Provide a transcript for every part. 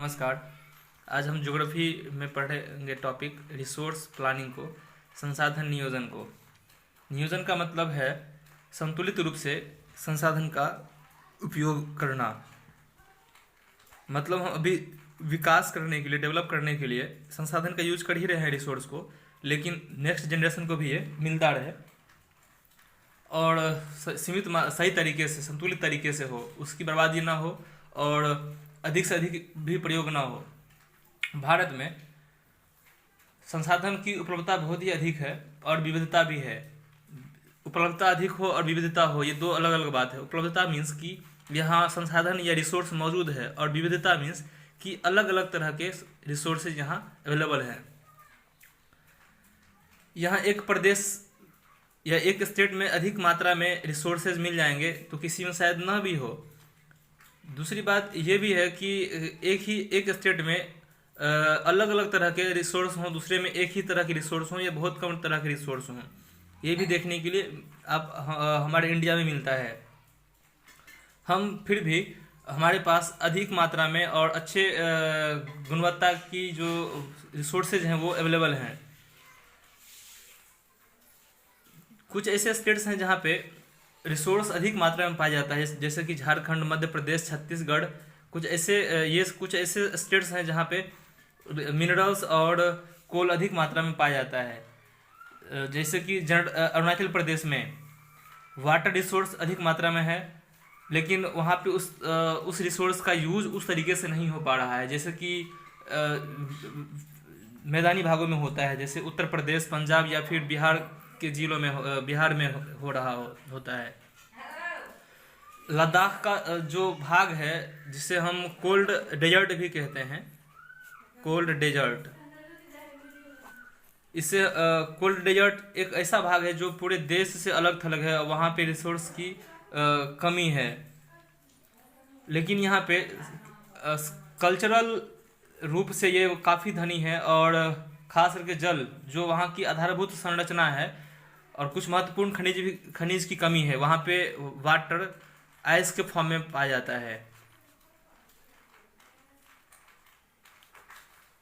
नमस्कार। आज हम ज्योग्राफी में पढ़ेंगे टॉपिक रिसोर्स प्लानिंग को, संसाधन नियोजन को। नियोजन का मतलब है संतुलित रूप से संसाधन का उपयोग करना। मतलब हम अभी विकास करने के लिए, डेवलप करने के लिए संसाधन का यूज कर ही रहे हैं रिसोर्स को, लेकिन नेक्स्ट जनरेशन को भी ये मिलता रहे और सीमित सही तरीके से, संतुलित तरीके से हो, उसकी बर्बादी ना हो और अधिक से अधिक भी प्रयोग ना हो। भारत में संसाधन की उपलब्धता बहुत ही अधिक है और विविधता भी है। उपलब्धता अधिक हो और विविधता हो, ये दो अलग अलग बात है। उपलब्धता मीन्स कि यहाँ संसाधन या रिसोर्स मौजूद है, और विविधता मीन्स कि अलग अलग तरह के रिसोर्सेज यहाँ अवेलेबल हैं। यहाँ एक प्रदेश या एक स्टेट में अधिक मात्रा में रिसोर्सेज मिल जाएंगे तो किसी में शायद ना भी हो। दूसरी बात ये भी है कि एक स्टेट में अलग अलग तरह के रिसोर्स हों, दूसरे में एक ही तरह के रिसोर्स हों या बहुत कम तरह के रिसोर्स हों, ये भी देखने के लिए आप हमारे इंडिया में मिलता है। हम फिर भी हमारे पास अधिक मात्रा में और अच्छे गुणवत्ता की जो रिसोर्सेज हैं वो अवेलेबल हैं। कुछ ऐसे स्टेट्स हैं जहाँ पे रिसोर्स अधिक मात्रा में पाया जाता है, जैसे कि झारखंड, मध्य प्रदेश, छत्तीसगढ़। कुछ ऐसे स्टेट्स हैं जहाँ पे मिनरल्स और कोल अधिक मात्रा में पाया जाता है। जैसे कि अरुणाचल प्रदेश में वाटर रिसोर्स अधिक मात्रा में है, लेकिन वहाँ पे उस रिसोर्स का यूज उस तरीके से नहीं हो पा रहा है जैसे कि मैदानी भागों में होता है, जैसे उत्तर प्रदेश, पंजाब या फिर बिहार के जिलों में, बिहार में होता है। लद्दाख का जो भाग है, जिसे हम कोल्ड डेजर्ट भी कहते हैं, कोल्ड डेजर्ट, इससे कोल्ड डेजर्ट एक ऐसा भाग है जो पूरे देश से अलग थलग है, वहाँ पे रिसोर्स की कमी है। लेकिन यहाँ पे कल्चरल रूप से ये काफ़ी धनी है, और खास करके जल, जो वहाँ की आधारभूत संरचना है, और कुछ महत्वपूर्ण खनिज की कमी है। वहाँ पे वाटर आइस के फॉर्म में पाया जाता है।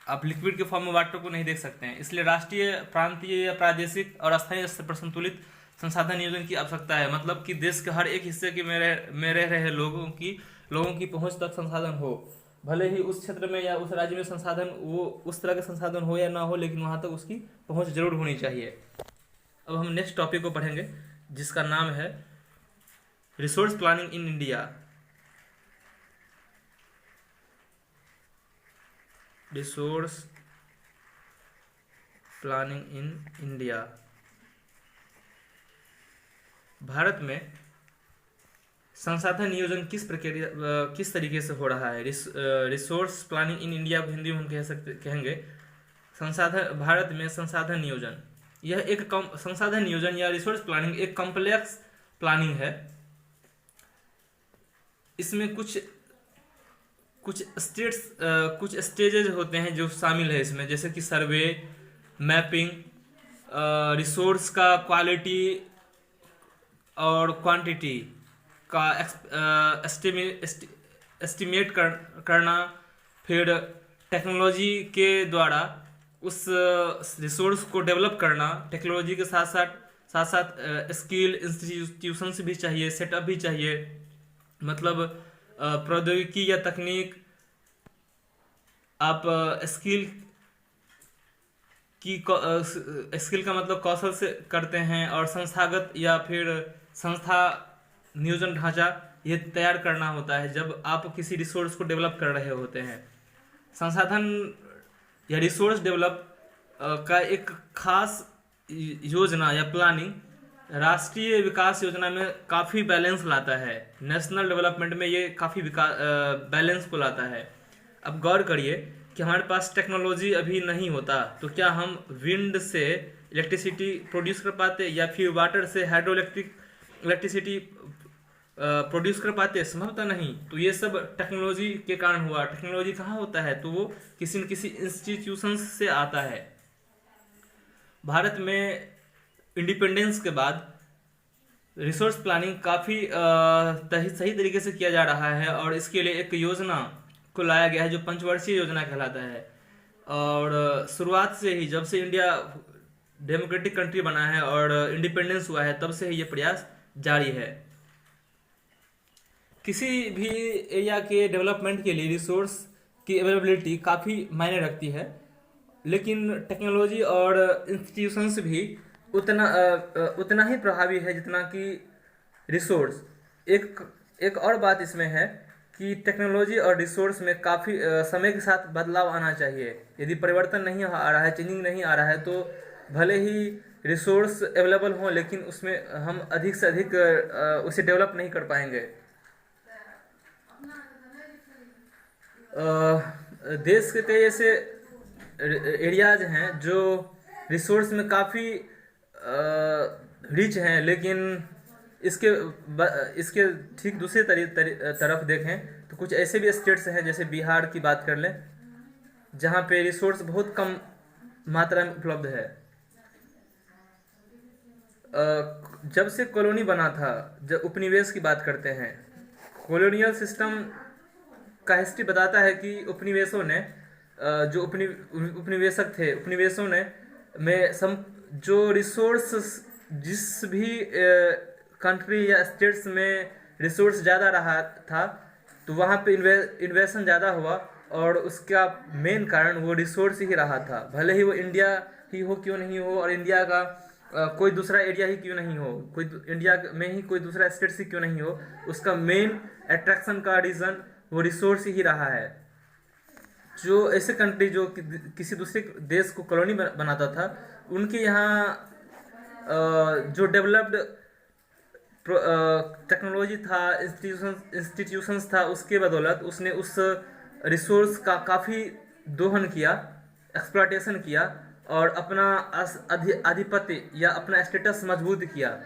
आप लिक्विड के फॉर्म में वाटर को नहीं देख सकते हैं, इसलिए राष्ट्रीय, प्रांतीय या प्रादेशिक और स्थानीय स्तर पर संतुलित संसाधन नियोजन की आवश्यकता है। मतलब कि देश के हर एक हिस्से के में रह रहे लोगों की पहुंच तक संसाधन हो, भले ही उस क्षेत्र में या उस राज्य में संसाधन वो उस तरह के संसाधन हो या ना हो, लेकिन वहां तक उसकी पहुंच जरूर होनी चाहिए। अब हम नेक्स्ट टॉपिक को पढ़ेंगे, जिसका नाम है resource planning in India. Resource planning in India. Bharat में संसाधन नियोजन किस तरीके से हो रहा है। रिसोर्स प्लानिंग इन इंडिया को हिंदी में हम कहेंगे भारत में संसाधन नियोजन। यह एक संसाधन नियोजन या रिसोर्स प्लानिंग एक कॉम्प्लेक्स प्लानिंग है। इसमें कुछ स्टेजेज होते हैं जो शामिल है इसमें, जैसे कि सर्वे, मैपिंग, रिसोर्स का क्वालिटी और क्वांटिटी का एस्टिमेट करना, फिर टेक्नोलॉजी के द्वारा उस रिसोर्स को डेवलप करना। टेक्नोलॉजी के साथ साथ स्किल इंस्टीट्यूशंस भी चाहिए, सेटअप भी चाहिए। मतलब प्रौद्योगिकी या तकनीक, आप स्किल का मतलब कौशल से करते हैं, और संस्थागत या फिर संस्था नियोजन ढांचा ये तैयार करना होता है जब आप किसी रिसोर्स को डेवलप कर रहे होते हैं। संसाधन या रिसोर्स डेवलप का एक खास योजना या प्लानिंग राष्ट्रीय विकास योजना में काफ़ी बैलेंस लाता है। नेशनल डेवलपमेंट में ये काफ़ी बैलेंस को लाता है। अब गौर करिए कि हमारे पास टेक्नोलॉजी अभी नहीं होता तो क्या हम विंड से इलेक्ट्रिसिटी प्रोड्यूस कर पाते, या फिर वाटर से हाइड्रो इलेक्ट्रिसिटी प्रोड्यूस कर पाते? संभवतः नहीं। तो ये सब टेक्नोलॉजी के कारण हुआ। टेक्नोलॉजी कहाँ होता है? तो वो किसी न किसी इंस्टीट्यूशन से आता है। भारत में इंडिपेंडेंस के बाद रिसोर्स प्लानिंग काफ़ी सही तरीके से किया जा रहा है, और इसके लिए एक योजना को लाया गया है, जो पंचवर्षीय योजना कहलाता है। और शुरुआत से ही, जब से इंडिया डेमोक्रेटिक कंट्री बना है और इंडिपेंडेंस हुआ है, तब से ही ये प्रयास जारी है। किसी भी एरिया के डेवलपमेंट के लिए रिसोर्स की अवेलेबिलिटी काफ़ी मायने रखती है, लेकिन टेक्नोलॉजी और इंस्टीट्यूशंस भी उतना ही प्रभावी है जितना कि रिसोर्स। एक एक और बात इसमें है कि टेक्नोलॉजी और रिसोर्स में काफ़ी समय के साथ बदलाव आना चाहिए। यदि परिवर्तन नहीं आ रहा है, चेंजिंग नहीं आ रहा है, तो भले ही रिसोर्स अवेलेबल हों, लेकिन उसमें हम अधिक से अधिक उसे डेवलप नहीं कर पाएंगे। देश के कई ऐसे एरियाज हैं जो रिसोर्स में काफ़ी रिच हैं, लेकिन इसके ठीक दूसरे तरफ देखें तो कुछ ऐसे भी स्टेट्स हैं, जैसे बिहार की बात कर लें, जहाँ पे रिसोर्स बहुत कम मात्रा में उपलब्ध है। जब से कॉलोनी बना था, जब उपनिवेश की बात करते हैं, कॉलोनियल सिस्टम का हिस्ट्री बताता है कि उपनिवेशों ने जो उपनिवेशक थे, उपनिवेशों ने जो रिसोर्स, जिस भी कंट्री या स्टेट्स में रिसोर्स ज़्यादा रहा था, तो वहाँ पे इन्वेस्टमेंट ज़्यादा हुआ, और उसका मेन कारण वो रिसोर्स ही रहा था। भले ही वो इंडिया ही हो क्यों नहीं हो, और इंडिया का कोई दूसरा एरिया ही क्यों नहीं हो, कोई इंडिया में ही कोई दूसरा स्टेट ही क्यों नहीं हो, उसका मेन अट्रैक्शन का रीज़न वो रिसोर्स ही रहा है। जो ऐसे कंट्री जो किसी दूसरे देश को कॉलोनी बनाता था, उनके यहाँ जो डेवलप्ड टेक्नोलॉजी था, इंस्टीट्यूशंस था, उसके बदौलत उसने उस रिसोर्स का काफ़ी दोहन किया, एक्सप्लॉयटेशन किया, और अपना आधिपत्य या अपना स्टेटस मजबूत किया।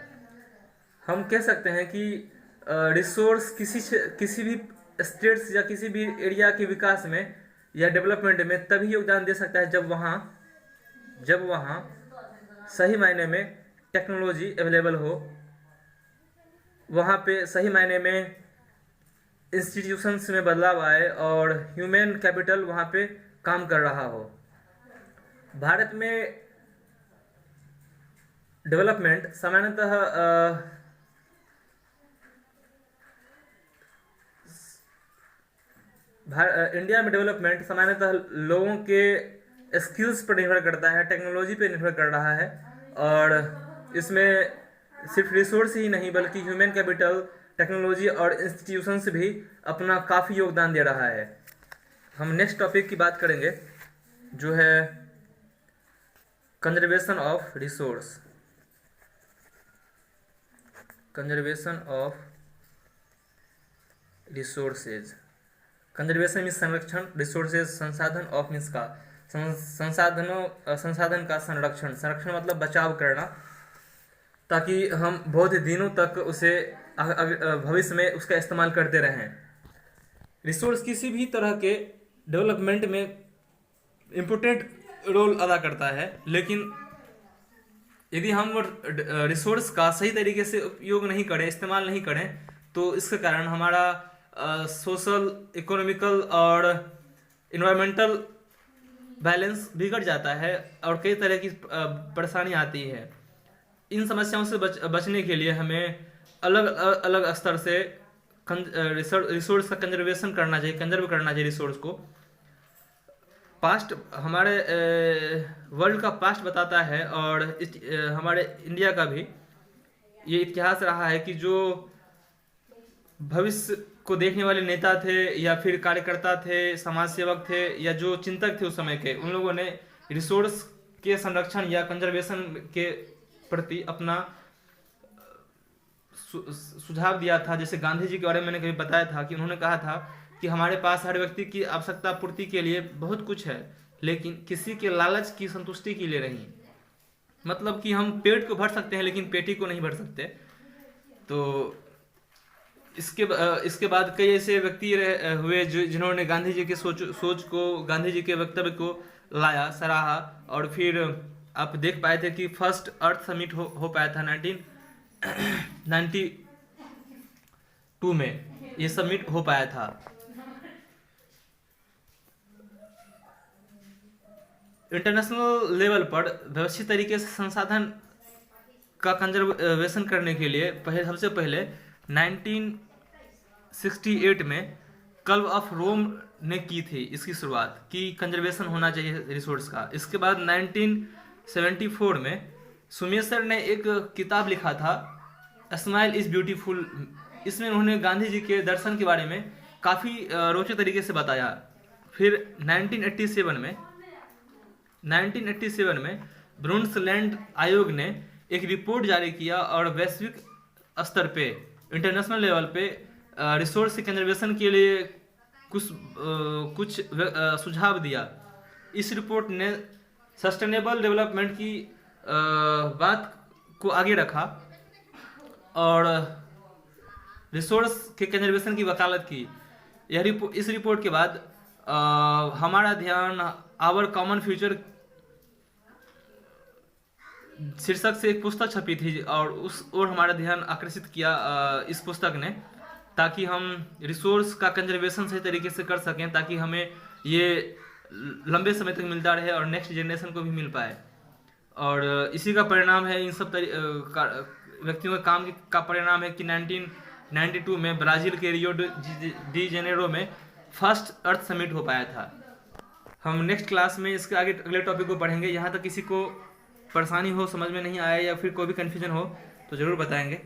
हम कह सकते हैं कि रिसोर्स किसी भी स्टेट्स या किसी भी एरिया के विकास में या डेवलपमेंट में तभी योगदान दे सकता है जब वहाँ सही मायने में टेक्नोलॉजी अवेलेबल हो, वहाँ पे सही मायने में इंस्टीट्यूशंस में बदलाव आए, और ह्यूमन कैपिटल वहाँ पे काम कर रहा हो। भारत में डेवलपमेंट सामान्यतः इंडिया में डेवलपमेंट सामान्यतः लोगों के स्किल्स पर निर्भर करता है, टेक्नोलॉजी पे निर्भर कर रहा है, और इसमें सिर्फ रिसोर्स ही नहीं बल्कि ह्यूमन कैपिटल, टेक्नोलॉजी और इंस्टीट्यूशंस भी अपना काफ़ी योगदान दे रहा है। हम नेक्स्ट टॉपिक की बात करेंगे, जो है conservation of resource. Conservation of resources. Conservation means संरक्षण, रिसोर्सेज संसाधन, ऑफ मीन्स का संसाधन का संरक्षण मतलब बचाव करना, ताकि हम बहुत दिनों तक उसे भविष्य में उसका इस्तेमाल करते रहें। रिसोर्स किसी भी तरह के डेवलपमेंट में इम्पोर्टेंट रोल अदा करता है, लेकिन यदि हम रिसोर्स का सही तरीके से उपयोग नहीं करें, इस्तेमाल नहीं करें, तो इसके कारण हमारा सोशल, इकोनॉमिकल और इन्वायरमेंटल बैलेंस बिगड़ जाता है, और कई तरह की परेशानी आती है। इन समस्याओं से बचने के लिए हमें अलग अलग स्तर से रिसोर्स का कंजर्वेशन करना चाहिए, कंजर्व करना चाहिए रिसोर्स को। पास्ट हमारे वर्ल्ड का पास्ट बताता है, और हमारे इंडिया का भी ये इतिहास रहा है कि जो भविष्य को देखने वाले नेता थे, या फिर कार्यकर्ता थे, समाज सेवक थे, या जो चिंतक थे उस समय के, उन लोगों ने रिसोर्स के संरक्षण या कंजर्वेशन के प्रति अपना सुझाव दिया था। जैसे गांधी जी के बारे में मैंने कभी बताया था कि उन्होंने कहा था कि हमारे पास हर व्यक्ति की आवश्यकता पूर्ति के लिए बहुत कुछ है, लेकिन किसी के लालच की संतुष्टि के लिए नहीं। मतलब कि हम पेट को भर सकते हैं, लेकिन पेटी को नहीं भर सकते। तो इसके बाद कई ऐसे व्यक्ति हुए जिन्होंने गांधी जी के सोच को, गांधी जी के वक्तव्य को लाया, सराहा, और फिर आप देख पाए थे कि फर्स्ट अर्थ समिट हो पाया था 1992 में, ये समिट हो पाया था। इंटरनेशनल लेवल पर व्यवस्थित तरीके से संसाधन का कंजर्वेशन करने के लिए सबसे पहले 1968 में क्लब ऑफ रोम ने की थी इसकी शुरुआत, कि कंजर्वेशन होना चाहिए रिसोर्स का। इसके बाद 1974 में सुमेसर ने एक किताब लिखा था, स्माइल इज ब्यूटीफुल। इसमें उन्होंने गांधी जी के दर्शन के बारे में काफ़ी रोचक तरीके से बताया। फिर 1987 में ब्रुंसलैंड आयोग ने एक रिपोर्ट जारी किया और वैश्विक स्तर पे, इंटरनेशनल लेवल पे रिसोर्स कंजर्वेशन के लिए कुछ सुझाव दिया। इस रिपोर्ट ने सस्टेनेबल डेवलपमेंट की बात को आगे रखा और रिसोर्स के कंजर्वेशन की वकालत की। इस रिपोर्ट के बाद हमारा ध्यान आवर कॉमन फ्यूचर शीर्षक से एक पुस्तक छपी थी और उस और हमारा ध्यान आकर्षित किया इस पुस्तक ने, ताकि हम रिसोर्स का कंजर्वेशन सही तरीके से कर सकें, ताकि हमें ये लंबे समय तक मिलता रहे और नेक्स्ट जनरेशन को भी मिल पाए। और इसी का परिणाम है, इन सब व्यक्तियों के काम का परिणाम है कि 1992 में ब्राज़ील के रियो डी जेनेरो में फर्स्ट अर्थ समिट हो पाया था। हम नेक्स्ट क्लास में इसके आगे अगले टॉपिक को पढ़ेंगे। यहाँ तक किसी को परेशानी हो, समझ में नहीं आया या फिर कोई भी कन्फ्यूजन हो तो ज़रूर बताएंगे।